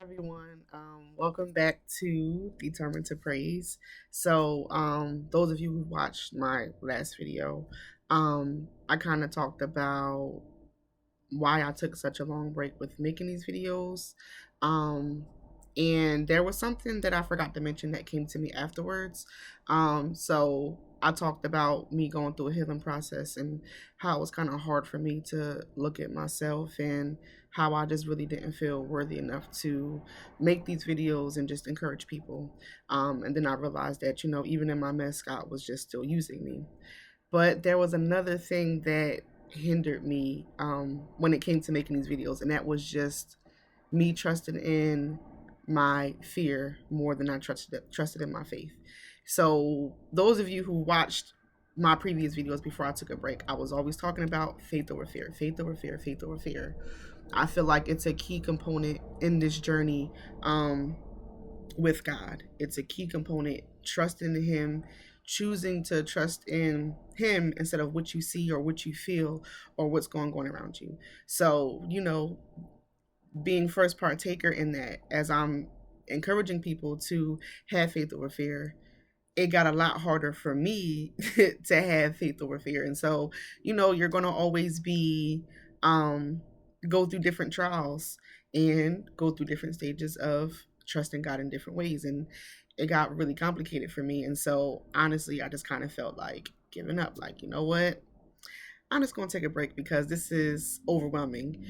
Everyone. Welcome back to Determined to Praise. Those of you who watched my last video, I kind of talked about why I took such a long break with making these videos. Um, and there was something that I forgot to mention that came to me afterwards. So I talked about me going through a healing process and how it was kind of hard for me to look at myself and how I just really didn't feel worthy enough to make these videos and just encourage people. And then I realized that, even in my mess, God was just still using me. But there was another thing that hindered me when it came to making these videos, and that was just me trusting in my fear more than I trusted in my faith. So those of you who watched my previous videos before I took a break, I was always talking about faith over fear, faith over fear, faith over fear. I feel like it's a key component in this journey with God. It's a key component, trusting in Him, choosing to trust in Him instead of what you see or what you feel or what's going on around you. So, being first partaker in that, as I'm encouraging people to have faith over fear, it got a lot harder for me to have faith over fear. And so, you're going to always be, go through different trials and go through different stages of trusting God in different ways. And it got really complicated for me. And so, honestly, I just kind of felt like giving up. Like, you know what? I'm just going to take a break because this is overwhelming.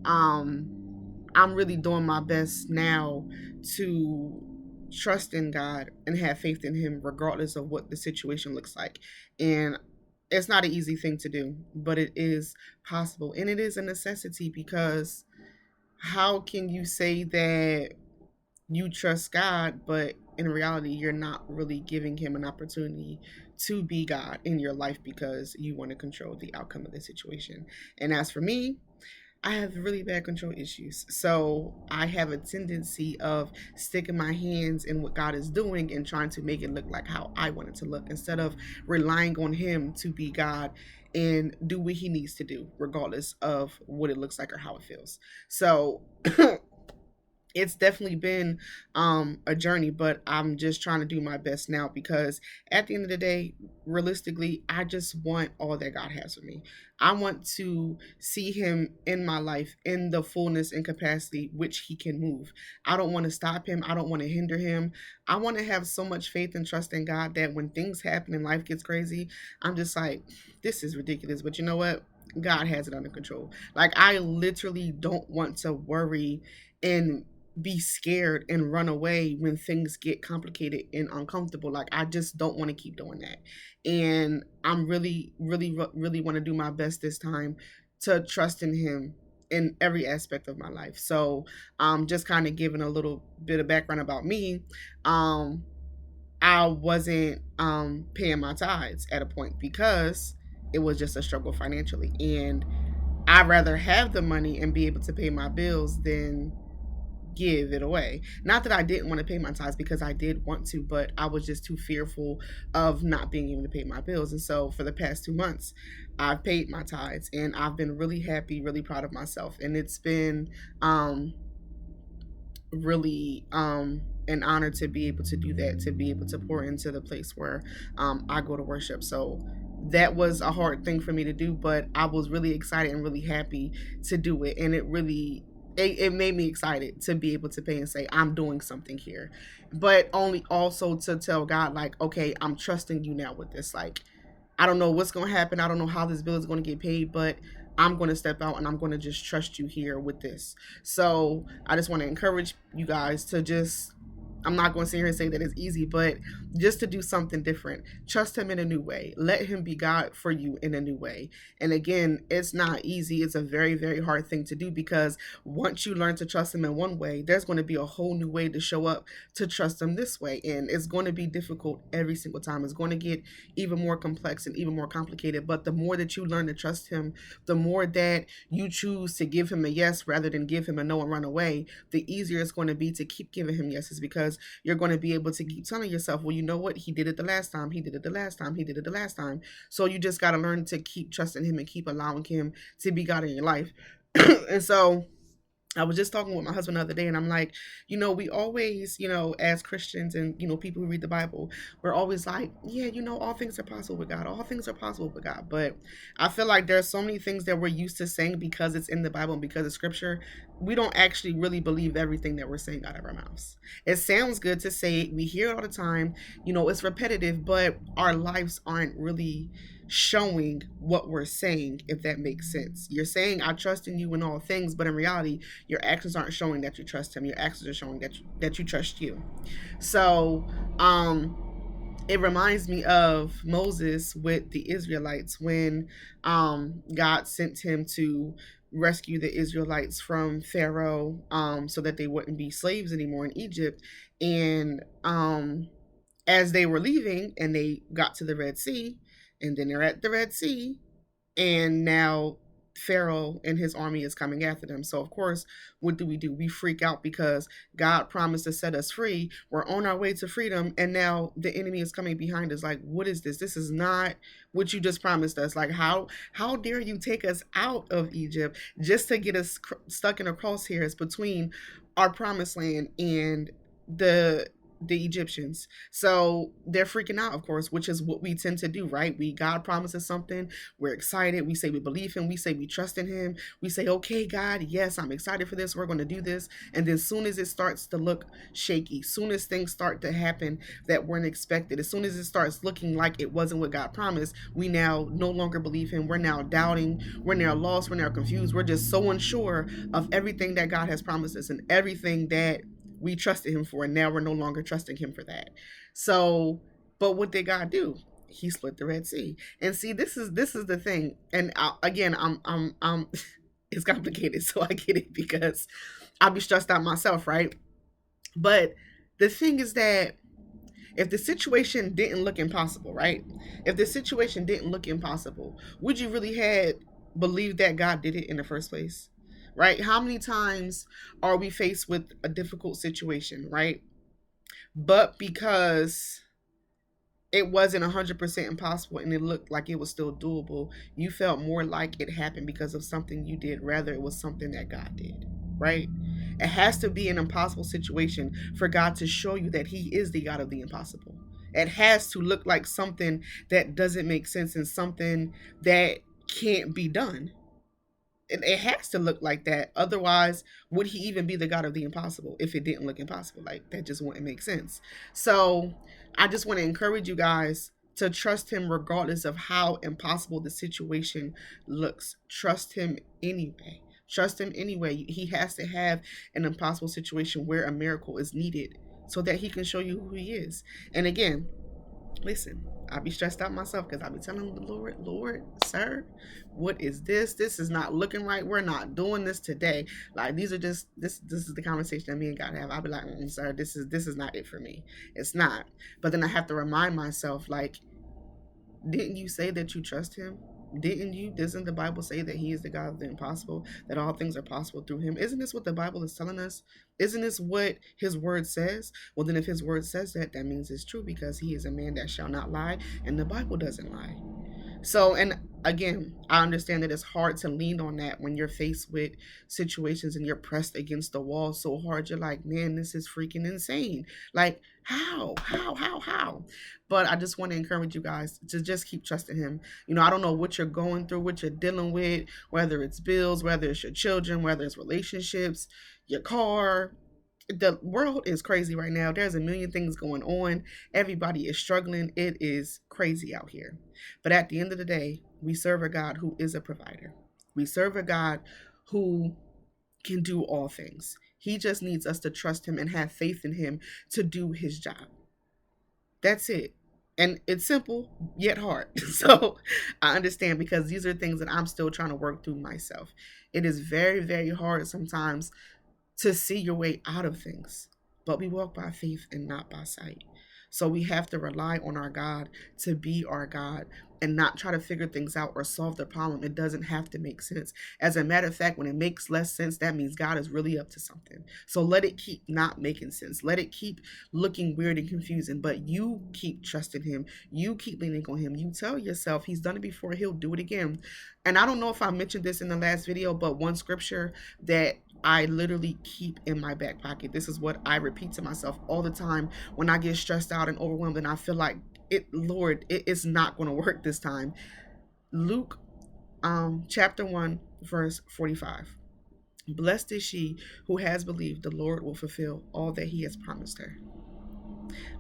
I'm really doing my best now to trust in God and have faith in Him, regardless of what the situation looks like. And it's not an easy thing to do, but it is possible. And it is a necessity because how can you say that you trust God, but in reality, you're not really giving Him an opportunity to be God in your life because you want to control the outcome of the situation? And as for me, I have really bad control issues. So I have a tendency of sticking my hands in what God is doing and trying to make it look like how I want it to look instead of relying on Him to be God and do what He needs to do, regardless of what it looks like or how it feels. So it's definitely been a journey, but I'm just trying to do my best now because at the end of the day, realistically, I just want all that God has for me. I want to see Him in my life in the fullness and capacity which He can move. I don't want to stop Him. I don't want to hinder Him. I want to have so much faith and trust in God that when things happen and life gets crazy, I'm just like, this is ridiculous. But you know what? God has it under control. Like, I literally don't want to worry and be scared and run away when things get complicated and uncomfortable. Like, I just don't want to keep doing that. And I'm really want to do my best this time to trust in Him in every aspect of my life. So, just kind of giving a little bit of background about me. I wasn't paying my tithes at a point because it was just a struggle financially. And I'd rather have the money and be able to pay my bills than give it away. Not that I didn't want to pay my tithes, because I did want to, but I was just too fearful of not being able to pay my bills. And so for the past 2 months, I've paid my tithes and I've been really happy, really proud of myself. And it's been really an honor to be able to do that, to be able to pour into the place where I go to worship. So that was a hard thing for me to do, but I was really excited and really happy to do it. And it made me excited to be able to pay and say I'm doing something here, but only also to tell God, like, okay, I'm trusting you now with this. Like, I don't know what's going to happen. I don't know how this bill is going to get paid, but I'm going to step out and I'm going to just trust you here with this. So I just want to encourage you guys to just, I'm not going to sit here and say that it's easy, but just to do something different. Trust Him in a new way. Let Him be God for you in a new way. And again, it's not easy. It's a very, very hard thing to do, because once you learn to trust Him in one way, there's going to be a whole new way to show up to trust Him this way. And it's going to be difficult every single time. It's going to get even more complex and even more complicated. But the more that you learn to trust Him, the more that you choose to give Him a yes rather than give Him a no and run away, the easier it's going to be to keep giving Him yeses, because you're going to be able to keep telling yourself, well, you know what? He did it the last time. He did it the last time. He did it the last time. So you just got to learn to keep trusting Him and keep allowing Him to be God in your life. And so I was just talking with my husband the other day, and I'm like, we always, as Christians and, people who read the Bible, we're always like, yeah, all things are possible with God. All things are possible with God. But I feel like there's so many things that we're used to saying because it's in the Bible and because of scripture. We don't actually really believe everything that we're saying out of our mouths. It sounds good to say it. We hear it all the time. It's repetitive, but our lives aren't really showing what we're saying, if that makes sense. You're saying, I trust in you in all things, but in reality, your actions aren't showing that you trust him. Your actions are showing that you trust you. So, it reminds me of Moses with the Israelites when God sent him to rescue the Israelites from Pharaoh, so that they wouldn't be slaves anymore in Egypt. And as they were leaving and they got to the Red Sea, and then they're at the Red Sea, and now Pharaoh and his army is coming after them. So of course, what do? We freak out because God promised to set us free. We're on our way to freedom, and now the enemy is coming behind us. Like, what is this? This is not what you just promised us. Like, how dare you take us out of Egypt just to get us stuck in a crosshairs between our promised land and the Egyptians. So they're freaking out, of course, which is what we tend to do, right? God promises something, we're excited, we say we believe him, we say we trust in him, we say, okay, God, yes, I'm excited for this, we're going to do this. And then soon as it starts to look shaky, soon as things start to happen that weren't expected, as soon as it starts looking like it wasn't what God promised, we now no longer believe him. We're now doubting, we're now lost, we're now confused, we're just so unsure of everything that God has promised us and everything that we trusted him for, and now we're no longer trusting him for that. So, but what did God do? He split the Red Sea. And see, this is the thing. And again, I'm it's complicated, so I get it because I'll be stressed out myself, right? But the thing is that if the situation didn't look impossible, right? If the situation didn't look impossible, would you really had believed that God did it in the first place? Right? How many times are we faced with a difficult situation, right? But because it wasn't 100% impossible and it looked like it was still doable, you felt more like it happened because of something you did, rather it was something that God did, right? It has to be an impossible situation for God to show you that he is the God of the impossible. It has to look like something that doesn't make sense and something that can't be done. It has to look like that. Otherwise, would he even be the God of the impossible if it didn't look impossible? Like, that just wouldn't make sense. So I just want to encourage you guys to trust him regardless of how impossible the situation looks. Trust him anyway. Trust him anyway. He has to have an impossible situation where a miracle is needed so that he can show you who he is. And again, listen, I be stressed out myself because I be telling the Lord, sir, what is this? This is not looking right. We're not doing this today. Like, these are just this is the conversation that me and God have. I'll be like, sir, this is not it for me. It's not. But then I have to remind myself, like, didn't you say that you trust him? Didn't you? Doesn't the Bible say that he is the God of the impossible, that all things are possible through him? Isn't this what the Bible is telling us? Isn't this what his word says? Well, then if his word says that, that means it's true because he is a man that shall not lie, and the Bible doesn't lie. So, and again, I understand that it's hard to lean on that when you're faced with situations and you're pressed against the wall so hard. You're like, man, this is freaking insane. Like, how? But I just want to encourage you guys to just keep trusting him. I don't know what you're going through, what you're dealing with, whether it's bills, whether it's your children, whether it's relationships, your car. The world is crazy right now. There's a million things going on. Everybody is struggling. It is crazy out here. But at the end of the day, we serve a God who is a provider. We serve a God who can do all things. He just needs us to trust him and have faith in him to do his job. That's it. And it's simple yet hard. So I understand because these are things that I'm still trying to work through myself. It is very, very hard sometimes to see your way out of things. But we walk by faith and not by sight. So we have to rely on our God to be our God and not try to figure things out or solve the problem. It doesn't have to make sense. As a matter of fact, when it makes less sense, that means God is really up to something. So let it keep not making sense. Let it keep looking weird and confusing, but you keep trusting him. You keep leaning on him. You tell yourself he's done it before, he'll do it again. And I don't know if I mentioned this in the last video, but one scripture that I literally keep in my back pocket. This is what I repeat to myself all the time when I get stressed out and overwhelmed and I feel like Lord, it is not going to work this time. Luke chapter 1 verse 45. Blessed is she who has believed the Lord will fulfill all that he has promised her.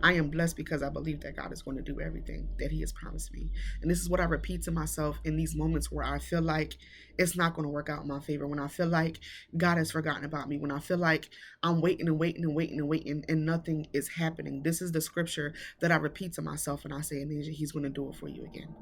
I am blessed because I believe that God is going to do everything that he has promised me. And this is what I repeat to myself in these moments where I feel like it's not going to work out in my favor, when I feel like God has forgotten about me, when I feel like I'm waiting and waiting and waiting and waiting and nothing is happening. This is the scripture that I repeat to myself, and I say, Anisha, he's going to do it for you again.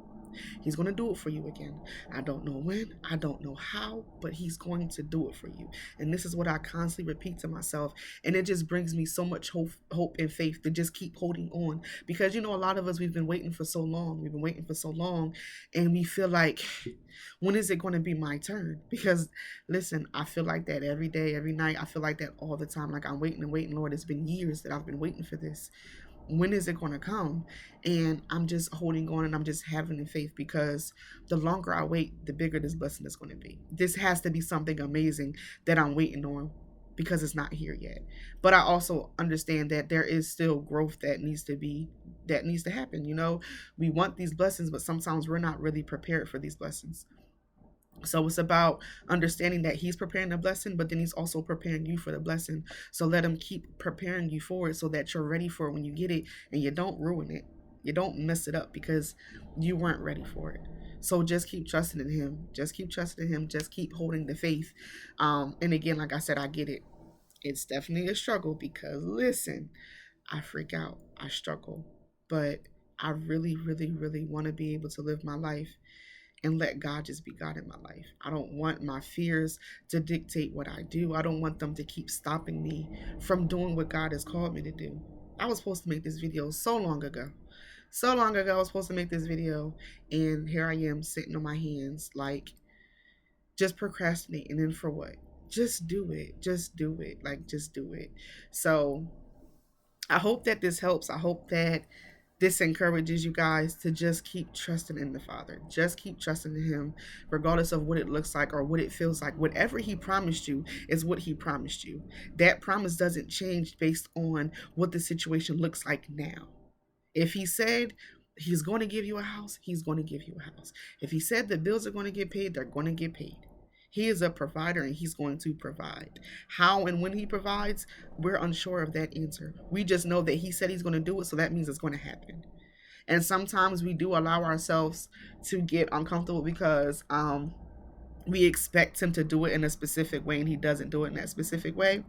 He's going to do it for you again. I don't know when, I don't know how, but he's going to do it for you. And this is what I constantly repeat to myself. And it just brings me so much hope and faith to just keep holding on. Because, a lot of us, we've been waiting for so long. We've been waiting for so long. And we feel like, when is it going to be my turn? Because, listen, I feel like that every day, every night. I feel like that all the time. Like I'm waiting and waiting. Lord, it's been years that I've been waiting for this. When is it going to come? And I'm just holding on and I'm just having the faith, because the longer I wait, the bigger this blessing is going to be. This has to be something amazing that I'm waiting on, because it's not here yet. But I also understand that there is still growth that needs to happen. We want these blessings, but sometimes we're not really prepared for these blessings. So it's about understanding that he's preparing the blessing, but then he's also preparing you for the blessing. So let him keep preparing you for it so that you're ready for it when you get it, and you don't ruin it. You don't mess it up because you weren't ready for it. So just keep trusting in him. Just keep trusting in him. Just keep holding the faith. And again, like I said, I get it. It's definitely a struggle because, listen, I freak out. I struggle. But I really, really, really want to be able to live my life and let God just be God in my life. I don't want my fears to dictate what I do. I don't want them to keep stopping me from doing what God has called me to do. I was supposed to make this video so long ago. So long ago, I was supposed to make this video, and here I am sitting on my hands, like, just procrastinating. And for what? Just do it. Just do it. Like, just do it. So I hope that this helps. I hope that this encourages you guys to just keep trusting in the Father. Just keep trusting in him, regardless of what it looks like or what it feels like. Whatever he promised you is what he promised you. That promise doesn't change based on what the situation looks like now. If he said he's going to give you a house, he's going to give you a house. If he said the bills are going to get paid, they're going to get paid. He is a provider and he's going to provide. How and when he provides, we're unsure of that answer. We just know that he said he's going to do it, so that means it's going to happen. And sometimes we do allow ourselves to get uncomfortable because we expect him to do it in a specific way and he doesn't do it in that specific way.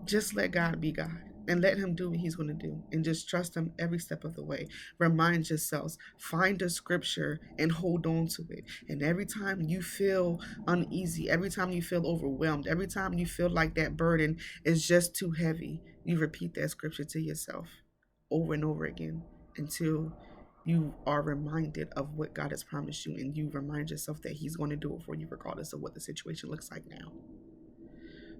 Just let God be God and let him do what he's going to do, and just trust him every step of the way. Remind yourselves, find a scripture and hold on to it. And every time you feel uneasy, every time you feel overwhelmed, every time you feel like that burden is just too heavy, you repeat that scripture to yourself over and over again until you are reminded of what God has promised you, and you remind yourself that he's going to do it for you regardless of what the situation looks like now.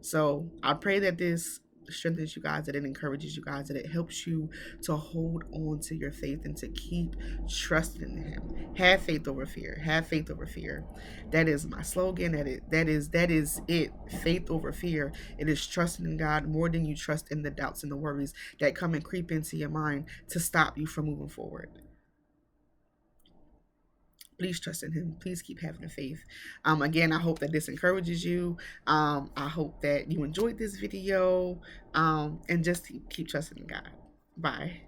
So I pray that this strengthens you guys, that it encourages you guys, that it helps you to hold on to your faith and to keep trusting in him. Have faith over fear. Have faith over fear. That is my slogan. That is it. Faith over fear. It is trusting in God more than you trust in the doubts and the worries that come and creep into your mind to stop you from moving forward. Please trust in him. Please keep having faith. Again, I hope that this encourages you. I hope that you enjoyed this video. And just keep trusting in God. Bye.